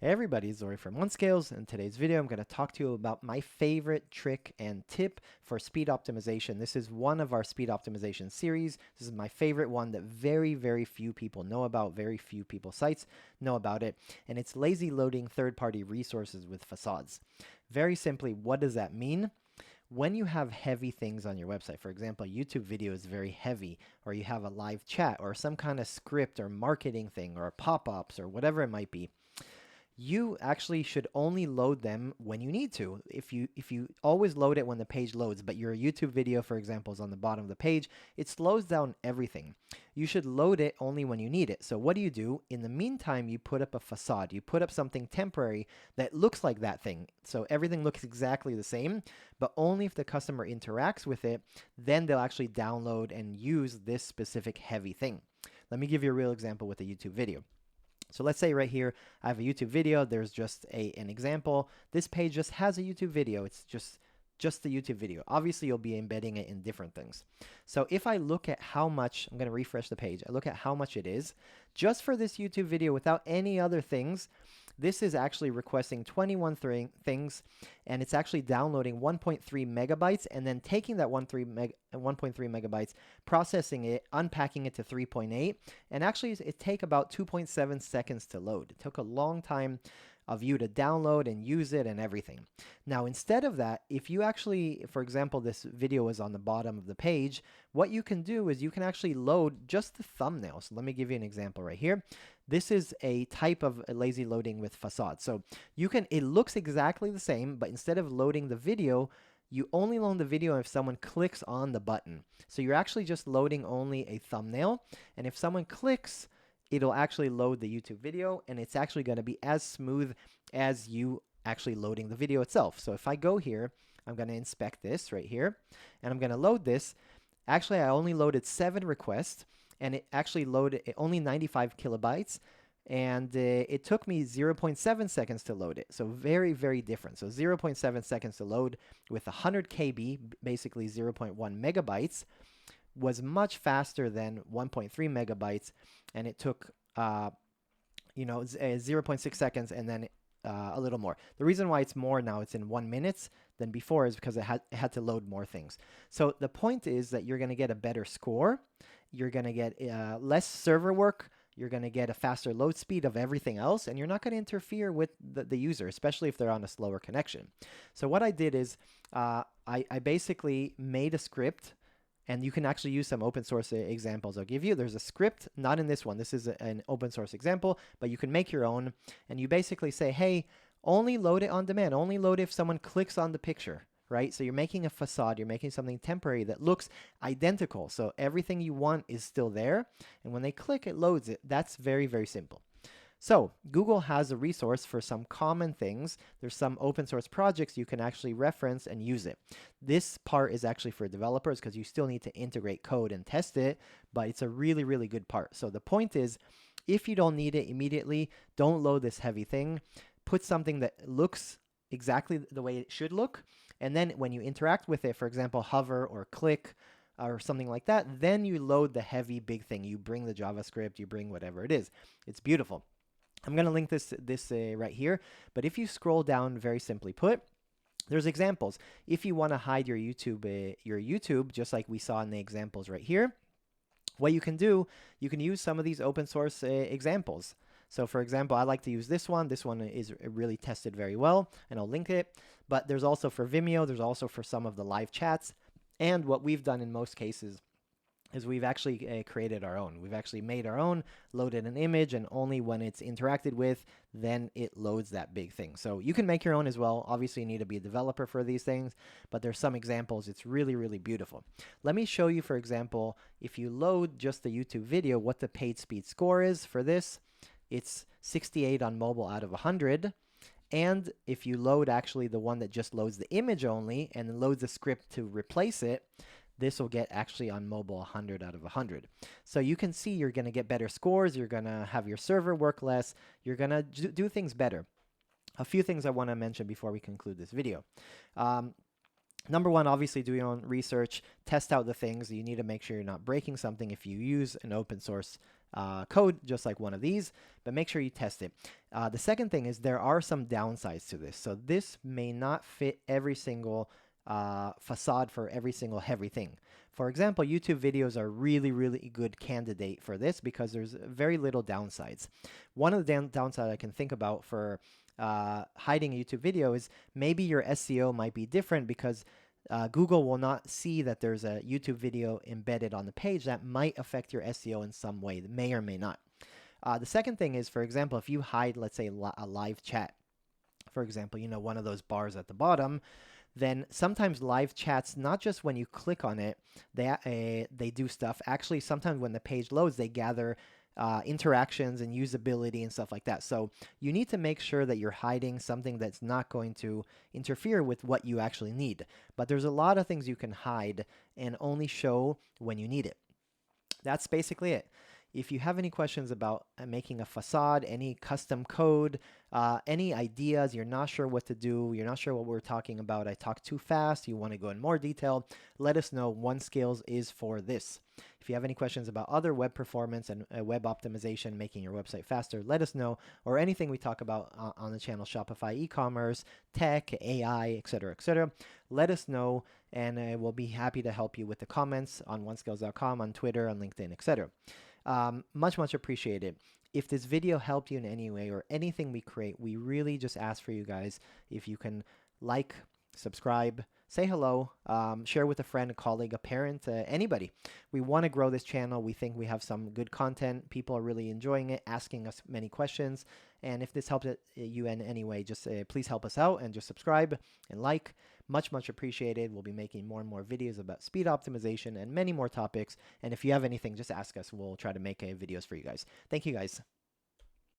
Hey everybody, it's Zori from OneScales. In today's video, I'm going to talk to you about my favorite trick and tip for speed optimization. This is one of our speed optimization series. This is my favorite one that very few people know about, very few people sites know about it, and it's lazy loading third-party resources with facades. Very simply, what does that mean? When you have heavy things on your website, for example, a YouTube video is very heavy, or you have a live chat, or some kind of script or marketing thing, or pop-ups, or whatever it might be, you actually should only load them when you need to. If you always load it when the page loads, but your YouTube video, for example, is on the bottom of the page, it slows down everything. You should load it only when you need it. So what do? In the meantime, you put up a facade. You put up something temporary that looks like that thing. So everything looks exactly the same, but only if the customer interacts with it, then they'll actually download and use this specific heavy thing. Let me give you a real example with a YouTube video. So let's say right here, I have a YouTube video. There's just an example. This page just has a YouTube video. It's just the YouTube video. Obviously, you'll be embedding it in different things. So if I look at how much, I'm going to refresh the page. I look at how much it is just for this YouTube video without any other things. This is actually requesting 21 things, and it's actually downloading 1.3 megabytes and then taking that 1.3 megabytes, processing it, unpacking it to 3.8, and actually it take about 2.7 seconds to load. It took a long time of you to download and use it and everything. Now, instead of that, if you actually, for example, this video is on the bottom of the page, what you can do is you can actually load just the thumbnail. So let me give you an example right here. This is a type of lazy loading with facade. So it looks exactly the same, but instead of loading the video, you only load the video if someone clicks on the button. So you're actually just loading only a thumbnail. And if someone clicks, it'll actually load the YouTube video, and it's actually going to be as smooth as you actually loading the video itself. So if I go here, I'm going to inspect this right here, and I'm going to load this. Actually, I only loaded 7 requests, and it actually loaded only 95 kilobytes, and it took me 0.7 seconds to load it. So very different. So 0.7 seconds to load with 100 KB, basically 0.1 megabytes, was much faster than 1.3 megabytes, and it took 0.6 seconds and then a little more. The reason why it's more now, it's in 1 minute than before, is because it had to load more things. So the point is that you're going to get a better score, you're going to get less server work, you're going to get a faster load speed of everything else, and you're not going to interfere with the user, especially if they're on a slower connection. So what I did is I basically made a script. And you can actually use some open source examples I'll give you. There's a script, not in this one. This is an open source example, but you can make your own. And you basically say, hey, only load it on demand. Only load it if someone clicks on the picture, right? So you're making a facade. You're making something temporary that looks identical. So everything you want is still there. And when they click, it loads it. That's very simple. So Google has a resource for some common things. There's some open source projects you can actually reference and use it. This part is actually for developers because you still need to integrate code and test it, but it's a really good part. So the point is, if you don't need it immediately, don't load this heavy thing. Put something that looks exactly the way it should look, and then when you interact with it, for example, hover or click or something like that, then you load the heavy big thing. You bring the JavaScript, you bring whatever it is. It's beautiful. I'm going to link this right here, but if you scroll down, very simply put, there's examples. If you want to hide your YouTube, just like we saw in the examples right here, what you can do, you can use some of these open source examples. So for example, I like to use this one. This one is really tested very well, and I'll link it. But there's also for Vimeo, there's also for some of the live chats, and what we've done in most cases is we've actually created our own. We've actually made our own, loaded an image, and only when it's interacted with, then it loads that big thing. So you can make your own as well. Obviously, you need to be a developer for these things, but there's some examples. It's really beautiful. Let me show you, for example, if you load just the YouTube video, what the page speed score is for this. It's 68 on mobile out of 100. And if you load actually the one that just loads the image only and then loads a script to replace it, this will get actually on mobile 100 out of 100. So you can see you're going to get better scores. You're going to have your server work less. You're going to do things better. A few things I want to mention before we conclude this video. Number one, obviously do your own research. Test out the things. You need to make sure you're not breaking something if you use an open source code, just like one of these, but make sure you test it. The second thing is there are some downsides to this. So this may not fit every single facade for every single everything. For example, YouTube videos are really, really good candidate for this because there's very little downsides. One of the downsides I can think about for hiding a YouTube video is maybe your SEO might be different because Google will not see that there's a YouTube video embedded on the page. That might affect your SEO in some way, that may or may not. The second thing is, for example, if you hide, let's say, a live chat, for example, one of those bars at the bottom, then sometimes live chats, not just when you click on it, they do stuff. Actually, sometimes when the page loads, they gather interactions and usability and stuff like that. So you need to make sure that you're hiding something that's not going to interfere with what you actually need. But there's a lot of things you can hide and only show when you need it. That's basically it. If you have any questions about making a facade, any custom code, any ideas, you're not sure what to do, you're not sure what we're talking about, I talk too fast, you want to go in more detail, let us know. OneScales is for this. If you have any questions about other web performance and web optimization, making your website faster, let us know, or anything we talk about on the channel, Shopify, e-commerce, tech, AI, etc., etc. Let us know, and we'll be happy to help you with the comments on onescales.com, on Twitter, on LinkedIn, etc. Much appreciated. If this video helped you in any way or anything we create, we really just ask for you guys if you can like, subscribe, say hello, share with a friend, a colleague, a parent, anybody. We want to grow this channel. We think we have some good content. People are really enjoying it, asking us many questions. And if this helped you in any way, just please help us out and just subscribe and like. Much appreciated. We'll be making more and more videos about speed optimization and many more topics. And if you have anything, just ask us. We'll try to make videos for you guys. Thank you guys.